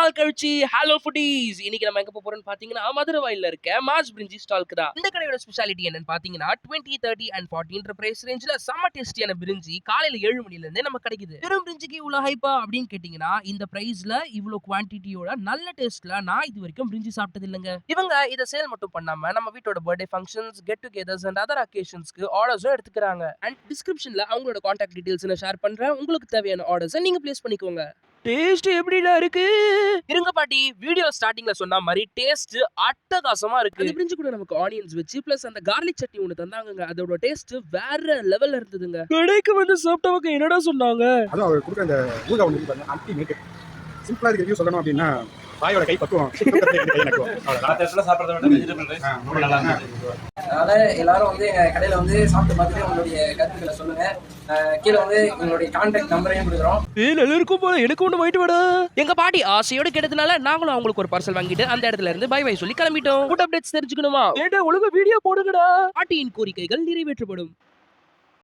நாள் கழிச்சு hello foodies. இன்னைக்கு நம்ம எங்க போறோம்னு பாத்தீங்கன்னா மதுரவாயில்ல இருக்க மாஸ் பிரிஞ்சி ஸ்டால்க்கு தான். இந்த கடையோட ஸ்பெஷாலிட்டி என்னன்னு பாத்தீங்கன்னா 20, 30 and 40 பிரைஸ் ரேஞ்ச்ல செம்ம டேஸ்டியான பிரிஞ்சி காலையில 7 மணில இருந்தே நம்ம கிடைக்குது. வெறும் பிரிஞ்சிக்கு இவ்வளவு ஹைப்பா அப்படின்னு கேட்டீங்கன்னா இந்த பிரைஸ்ல இவ்வளவு குவான்டிட்டியோட நல்ல டேஸ்ட்ல நான் இது வரைக்கும் பிரிஞ்சி சாப்பிட்டது இல்லைங்க. இவங்க இதை சேல் மட்டும் பண்ணாம நம்ம வீட்டோட birthday functions, get togethers and other அக்கேஷன்ஸ்க்கு ஆர்டர்ஸும் எடுத்துக்கிறாங்க. அண்ட் டிஸ்கிரிப்ஷன்ல அவங்களோட கான்டாக்ட் டீடைல்ஸ் நான் ஷேர் பண்றேன். உங்களுக்கு தேவையான ஆர்டர்ஸை நீங்க பிளேஸ் பண்ணிக்கோங்க. டேஸ்ட் எப்படிடா இருக்கு? இருங்க பாட்டி, வீடியோ ஸ்டார்டிங்ல சொன்ன மாதிரி டேஸ்ட் அட்டகாசமா இருக்கு. அந்த பிரிஞ்சி கூட நமக்கு ஆனியன்ஸ் வச்சு பிளஸ் அந்த கார்லிக் சட்னி ஒன்னு தந்தாங்க. அதோட டேஸ்ட் வேற லெவல்ல இருந்ததுங்க. கடைக்கு வந்து சாப்பிட்டவங்க என்னடா சொன்னாங்க? அதான் அவர் கொடுக்குற அந்த ஊறுகாய் ஒன்று பாருங்க, அல்டிமேட். சிம்பிளா இதுக்கு ரிவ்யூ சொல்லணும் அப்படின்னா தாயோட கை பக்குவம். அதனால எல்லாரும் வந்து எங்க கடையில வந்து சாப்பிட்டு பார்த்துட்டு உங்களுடைய கருத்துக்களை சொல்லுங்க. கீழே வந்து உங்களுடைய கான்டாக்ட் நம்பரையும் கொடுக்குறோம். நல்லா இருக்கும் போல, எனக்கு ஒண்ணு வாங்கிட்டு வாடா. எங்க பாட்டி ஆசையோட கேட்டதுனால நாங்களும் அவங்களுக்கு ஒரு பார்சல் வாங்கிட்டு அந்த இடத்துல இருந்து பை பை சொல்லி கிளம்பிட்டோம். ஃபுட் அப்டேட்ஸ் தெரிஞ்சுக்கணுமா? ஒழுங்கா வீடியோ போடுங்கடா. பாட்டியின் கோரிக்கைகள் நிறைவேற்றப்படும்.